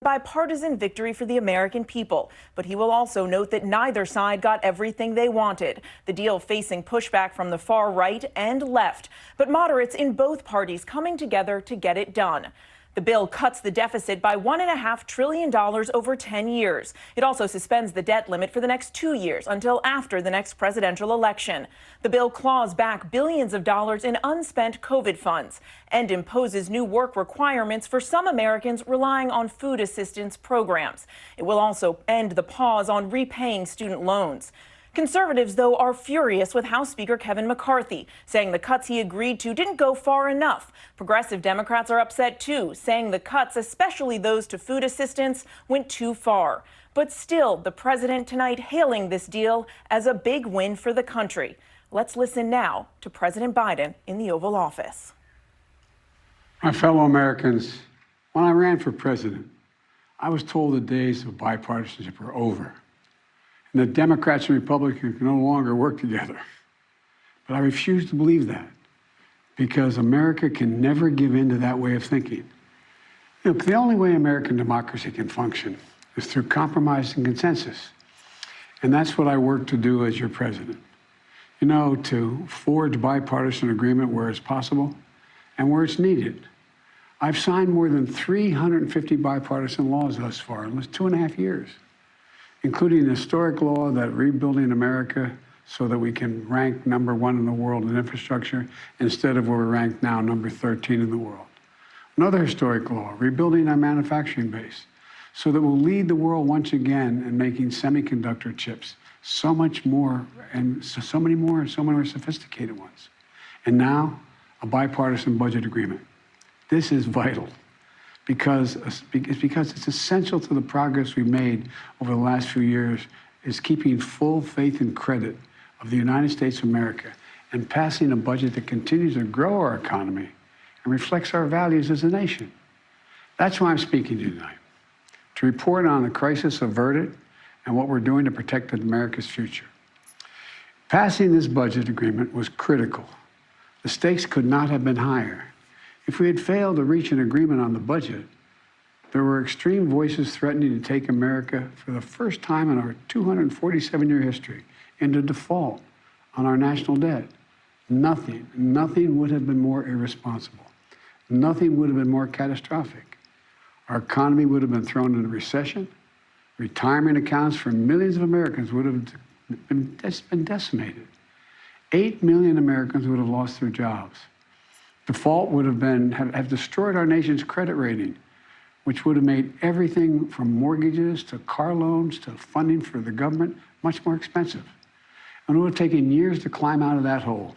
Bipartisan victory for the American people, but he will also note that neither side got everything they wanted. The deal facing pushback from the far right and left, but moderates in both parties coming together to get it done. The bill cuts the deficit by $1.5 trillion over 10 years. It also suspends the debt limit for the next 2 years until after the next presidential election. The bill claws back billions of dollars in unspent COVID funds and imposes new work requirements for some Americans relying on food assistance programs. It will also end the pause on repaying student loans. Conservatives, though, are furious with House Speaker Kevin McCarthy, saying the cuts he agreed to didn't go far enough. Progressive Democrats are upset, too, saying the cuts, especially those to food assistance, went too far. But still, the president tonight hailing this deal as a big win for the country. Let's listen now to President Biden in the Oval Office. My fellow Americans, when I ran for president, I was told the days of bipartisanship were over, and that Democrats and Republicans can no longer work together. But I refuse to believe that, because America can never give in to that way of thinking. Look, the only way American democracy can function is through compromise and consensus. And that's what I work to do as your president. You know, to forge bipartisan agreement where it's possible and where it's needed. I've signed more than 350 bipartisan laws thus far in just 2.5 years, including an historic law that rebuilding America so that we can rank #1 in the world in infrastructure instead of where we're ranked now, number 13 in the world. Another historic law, rebuilding our manufacturing base so that we'll lead the world once again in making semiconductor chips so much more and so many more sophisticated ones. And now, a bipartisan budget agreement. This is vital. Because it's essential to the progress we've made over the last few years is keeping full faith and credit of the United States of America and passing a budget that continues to grow our economy and reflects our values as a nation. That's why I'm speaking to you tonight, to report on the crisis averted and what we're doing to protect America's future. Passing this budget agreement was critical. The stakes could not have been higher. If we had failed to reach an agreement on the budget, there were extreme voices threatening to take America for the first time in our 247-year history into default on our national debt. Nothing would have been more irresponsible. Nothing would have been more catastrophic. Our economy would have been thrown into recession. Retirement accounts for millions of Americans would have been decimated. 8 million Americans would have lost their jobs. Default would have destroyed our nation's credit rating, which would have made everything from mortgages to car loans to funding for the government much more expensive. And it would have taken years to climb out of that hole.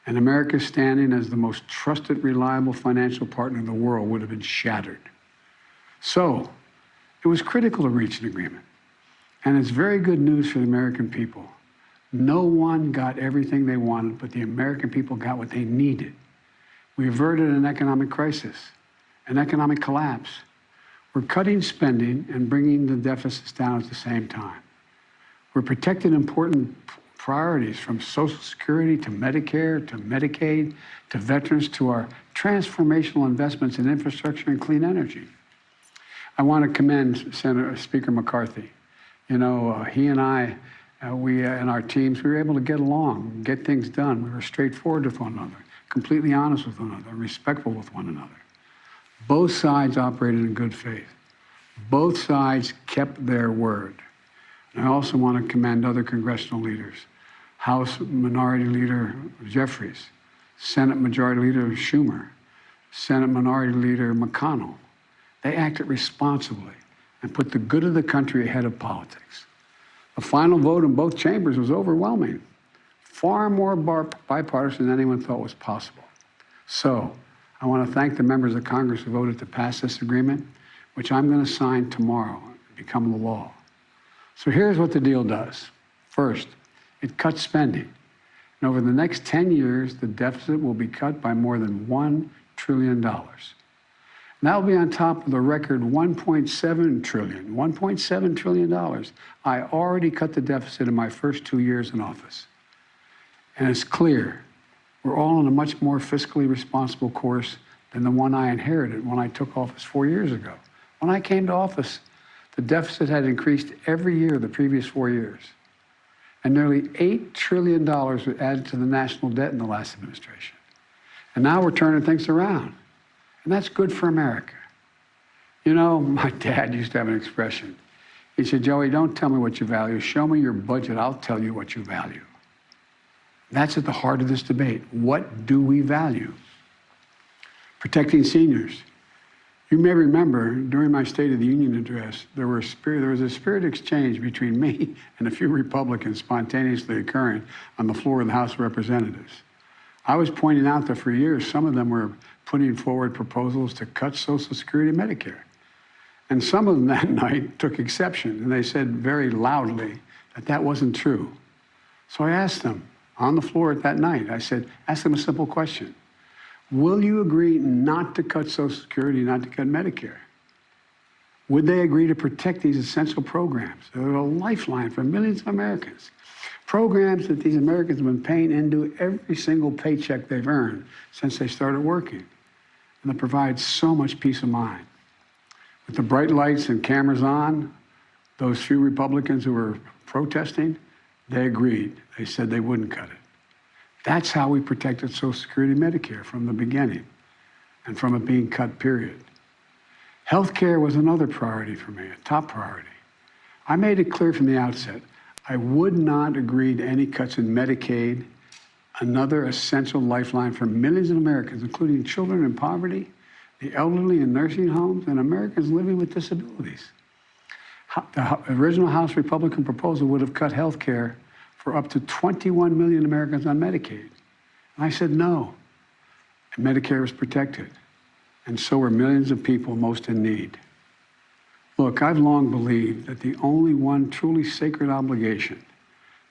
And America's standing as the most trusted, reliable financial partner in the world would have been shattered. So, it was critical to reach an agreement. And it's very good news for the American people. No one got everything they wanted, but the American people got what they needed. We averted an economic crisis, an economic collapse. We're cutting spending and bringing the deficits down at the same time. We're protecting important priorities from Social Security to Medicare to Medicaid to veterans to our transformational investments in infrastructure and clean energy. I want to commend Speaker McCarthy. You know, he and I, we and our teams, we were able to get along, get things done. We were straightforward with one another, completely honest with one another, respectful with one another. Both sides operated in good faith. Both sides kept their word. And I also want to commend other congressional leaders. House Minority Leader Jeffries, Senate Majority Leader Schumer, Senate Minority Leader McConnell. They acted responsibly and put the good of the country ahead of politics. The final vote in both chambers was overwhelming, far more bipartisan than anyone thought was possible. So, I want to thank the members of Congress who voted to pass this agreement, which I'm going to sign tomorrow and become the law. So here's what the deal does. First, it cuts spending. And over the next 10 years, the deficit will be cut by more than $1 trillion. And that will be on top of the record $1.7 trillion. I already cut the deficit in my first 2 years in office. And it's clear we're all on a much more fiscally responsible course than the one I inherited when I took office 4 years ago, When I came to office, the deficit had increased every year the previous 4 years. And nearly $8 trillion was added to the national debt in the last administration. And now we're turning things around. And that's good for America. You know, my dad used to have an expression. He said, Joey, don't tell me what you value. Show me your budget. I'll tell you what you value. That's at the heart of this debate. What do we value? Protecting seniors. You may remember during my State of the Union address, there was a spirit exchange between me and a few Republicans spontaneously occurring on the floor of the House of Representatives. I was pointing out that for years, some of them were putting forward proposals to cut Social Security and Medicare. And some of them that night took exception, and they said very loudly that that wasn't true. So I asked them on the floor that night, I said, ask them a simple question. Will you agree not to cut Social Security, not to cut Medicare? Would they agree to protect these essential programs? They're a lifeline for millions of Americans. Programs that these Americans have been paying into every single paycheck they've earned since they started working. And that provides so much peace of mind. With the bright lights and cameras on, those few Republicans who were protesting, they agreed. They said they wouldn't cut it. That's how we protected Social Security and Medicare from the beginning and from it being cut, period. Healthcare was another priority for me, a top priority. I made it clear from the outset, I would not agree to any cuts in Medicaid, another essential lifeline for millions of Americans, including children in poverty, the elderly in nursing homes, and Americans living with disabilities. The original House Republican proposal would have cut health care for up to 21 million Americans on Medicaid. And I said no. And Medicare was protected. And so were millions of people most in need. Look, I've long believed that the only one truly sacred obligation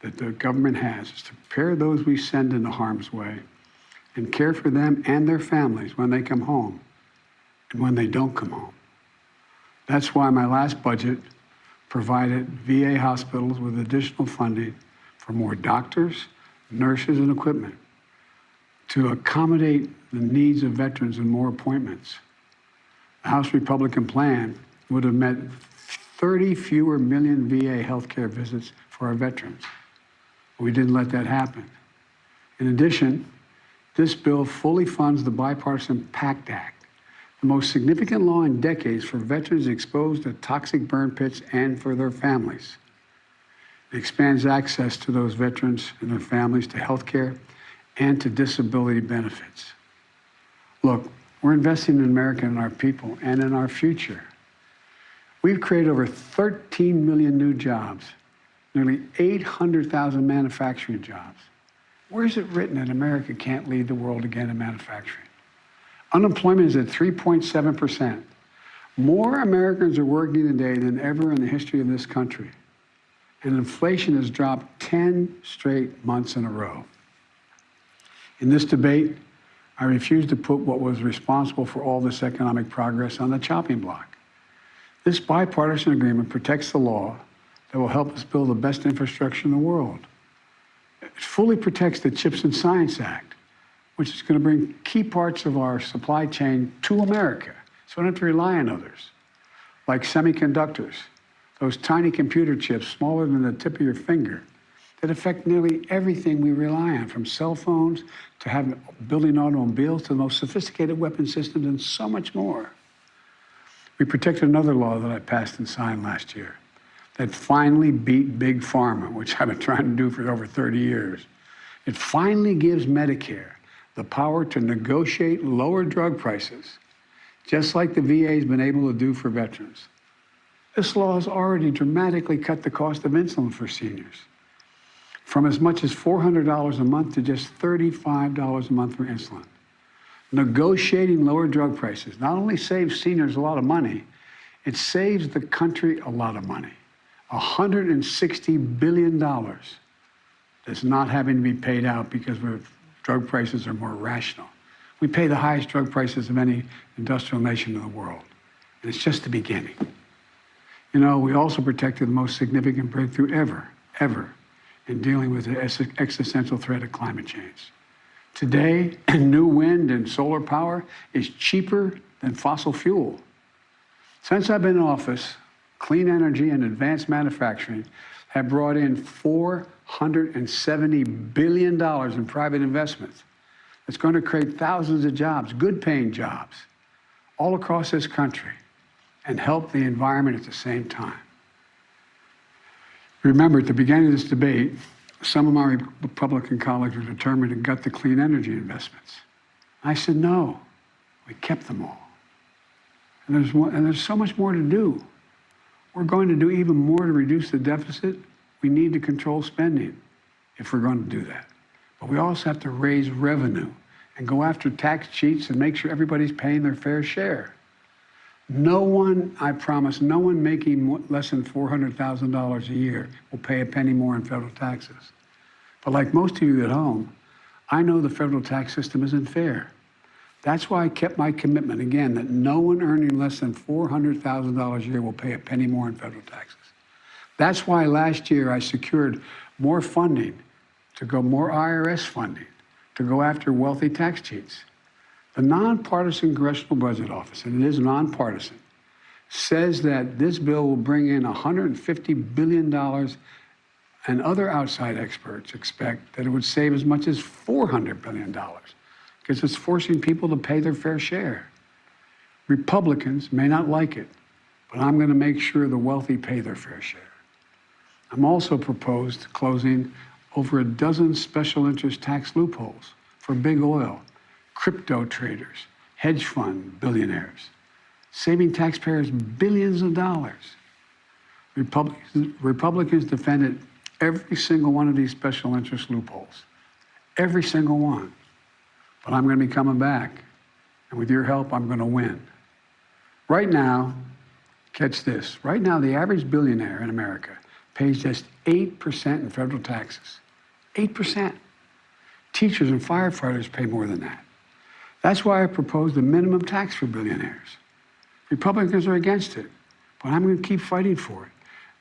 that the government has is to prepare those we send into harm's way and care for them and their families when they come home and when they don't come home. That's why my last budget provided VA hospitals with additional funding for more doctors, nurses, and equipment to accommodate the needs of veterans and more appointments. The House Republican plan would have meant 30 fewer million VA healthcare visits for our veterans. We didn't let that happen. In addition, this bill fully funds the Bipartisan PACT Act, the most significant law in decades for veterans exposed to toxic burn pits and for their families. It expands access to those veterans and their families to health care and to disability benefits. Look, we're investing in America and our people and in our future. We've created over 13 million new jobs, nearly 800,000 manufacturing jobs. Where is it written that America can't lead the world again in manufacturing? Unemployment is at 3.7%. More Americans are working today than ever in the history of this country. And inflation has dropped 10 straight months in a row. In this debate, I refuse to put what was responsible for all this economic progress on the chopping block. This bipartisan agreement protects the law that will help us build the best infrastructure in the world. It fully protects the CHIPS and Science Act, which is going to bring key parts of our supply chain to America, so we don't have to rely on others, like semiconductors, those tiny computer chips smaller than the tip of your finger that affect nearly everything we rely on, from cell phones to building automobiles to the most sophisticated weapon systems and so much more. We protected another law that I passed and signed last year that finally beat Big Pharma, which I've been trying to do for over 30 years. It finally gives Medicare the power to negotiate lower drug prices, just like the VA has been able to do for veterans. This law has already dramatically cut the cost of insulin for seniors, from as much as $400 a month to just $35 a month for insulin. Negotiating lower drug prices not only saves seniors a lot of money, it saves the country a lot of money. $160 billion that's not having to be paid out because drug prices are more rational. We pay the highest drug prices of any industrial nation in the world, and it's just the beginning. You know, we also protected the most significant breakthrough ever in dealing with the existential threat of climate change. Today, new wind and solar power is cheaper than fossil fuel. Since I've been in office, clean energy and advanced manufacturing have brought in $470 billion in private investments. It's going to create thousands of jobs, good-paying jobs, all across this country, and help the environment at the same time. Remember, at the beginning of this debate, some of my Republican colleagues were determined to gut the clean energy investments. I said, no, we kept them all. And there's so much more to do. We're going to do even more to reduce the deficit. We need to control spending if we're going to do that. But we also have to raise revenue and go after tax cheats and make sure everybody's paying their fair share. No one, I promise, no one making less than $400,000 a year will pay a penny more in federal taxes. But like most of you at home, I know the federal tax system isn't fair. That's why I kept my commitment, again, that no one earning less than $400,000 a year will pay a penny more in federal taxes. That's why last year I secured more funding to go more IRS funding to go after wealthy tax cheats. The nonpartisan Congressional Budget Office, and it is nonpartisan, says that this bill will bring in $150 billion, and other outside experts expect that it would save as much as $400 billion because it's forcing people to pay their fair share. Republicans may not like it, but I'm going to make sure the wealthy pay their fair share. I'm also proposed closing over a dozen special interest tax loopholes for big oil, crypto traders, hedge fund billionaires, saving taxpayers billions of dollars. Republicans defended every single one of these special interest loopholes, every single one. But I'm going to be coming back, and with your help, I'm going to win. Right now, catch this, right now the average billionaire in America pays just 8% in federal taxes. 8%. Teachers and firefighters pay more than that. That's why I proposed a minimum tax for billionaires. Republicans are against it, but I'm going to keep fighting for it.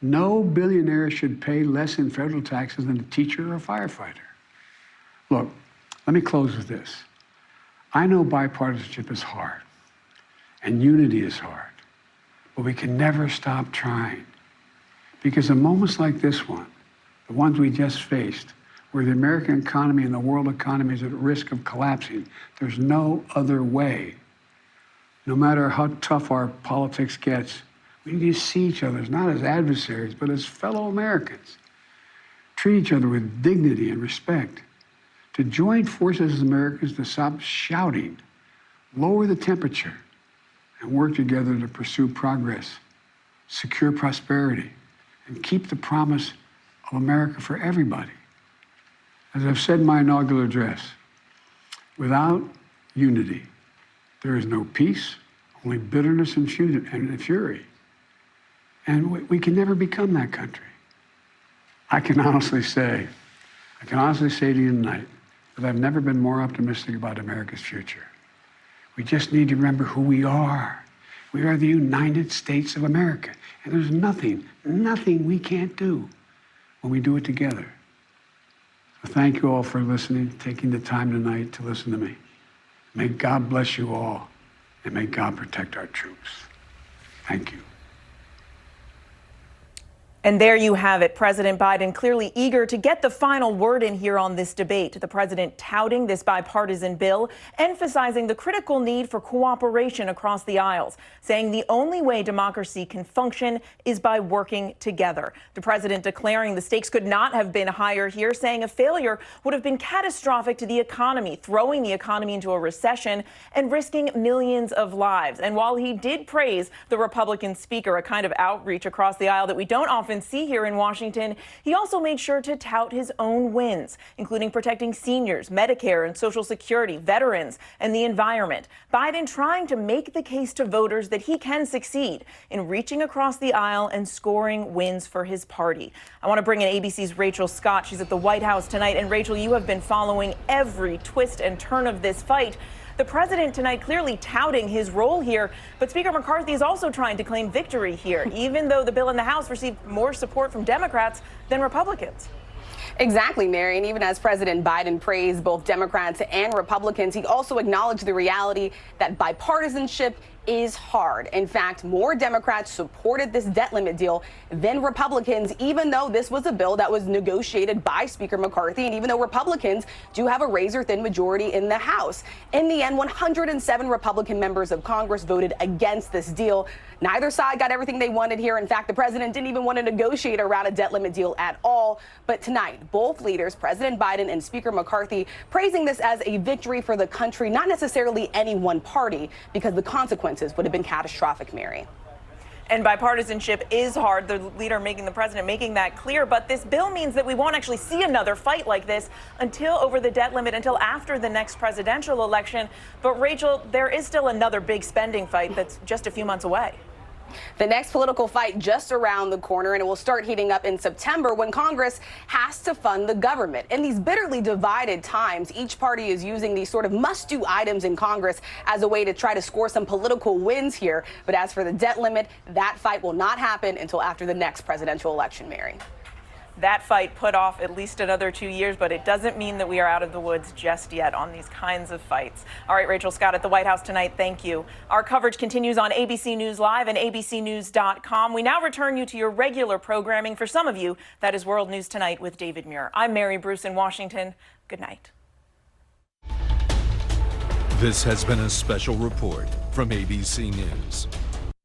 No billionaire should pay less in federal taxes than a teacher or a firefighter. Look, let me close with this. I know bipartisanship is hard, and unity is hard, but we can never stop trying. Because in moments like this one, the ones we just faced, where the American economy and the world economy is at risk of collapsing, there's no other way. No matter how tough our politics gets, we need to see each other not as adversaries, but as fellow Americans. Treat each other with dignity and respect. To join forces as Americans to stop shouting, lower the temperature, and work together to pursue progress, secure prosperity, and keep the promise of America for everybody. As I've said in my inaugural address, without unity, there is no peace, only bitterness and fury. And we can never become that country. I can honestly say to you tonight that I've never been more optimistic about America's future. We just need to remember who we are. We are the United States of America. And there's nothing we can't do when we do it together. So thank you all for listening, taking the time tonight to listen to me. May God bless you all, and may God protect our troops. Thank you. And there you have it. President Biden clearly eager to get the final word in here on this debate. The president touting this bipartisan bill, emphasizing the critical need for cooperation across the aisles, saying the only way democracy can function is by working together. The president declaring the stakes could not have been higher here, saying a failure would have been catastrophic to the economy, throwing the economy into a recession and risking millions of lives. And while he did praise the Republican speaker, a kind of outreach across the aisle that we don't often see here in Washington, he also made sure to tout his own wins, including protecting seniors, Medicare and Social Security, veterans, and the environment. Biden trying to make the case to voters that he can succeed in reaching across the aisle and scoring wins for his party. I want to bring in ABC's Rachel Scott. She's at the White House tonight. And Rachel, you have been following every twist and turn of this fight. The president tonight clearly touting his role here, but Speaker McCarthy is also trying to claim victory here, even though the bill in the House received more support from Democrats than Republicans. Exactly, Mary. And even as President Biden praised both Democrats and Republicans, he also acknowledged the reality that bipartisanship is hard. In fact, more Democrats supported this debt limit deal than Republicans, even though this was a bill that was negotiated by Speaker McCarthy, and even though Republicans do have a razor-thin majority in the House. In the end, 107 Republican members of Congress voted against this deal. Neither side got everything they wanted here. In fact, the president didn't even want to negotiate around a debt limit deal at all. But tonight, both leaders, President Biden and Speaker McCarthy, praising this as a victory for the country, not necessarily any one party, because the consequences would have been catastrophic, Mary. And bipartisanship is hard, the president making that clear. But this bill means that we won't actually see another fight like this over the debt limit until after the next presidential election. But Rachel, there is still another big spending fight that's just a few months away. The next political fight just around the corner, and it will start heating up in September when Congress has to fund the government. In these bitterly divided times, each party is using these sort of must-do items in Congress as a way to try to score some political wins here. But as for the debt limit, that fight will not happen until after the next presidential election, Mary. That fight put off at least another 2 years, but it doesn't mean that we are out of the woods just yet on these kinds of fights. All right, Rachel Scott at the White House tonight, thank you. Our coverage continues on ABC News Live and abcnews.com. We now return you to your regular programming. For some of you, that is World News Tonight with David Muir. I'm Mary Bruce in Washington. Good night. This has been a special report from ABC News.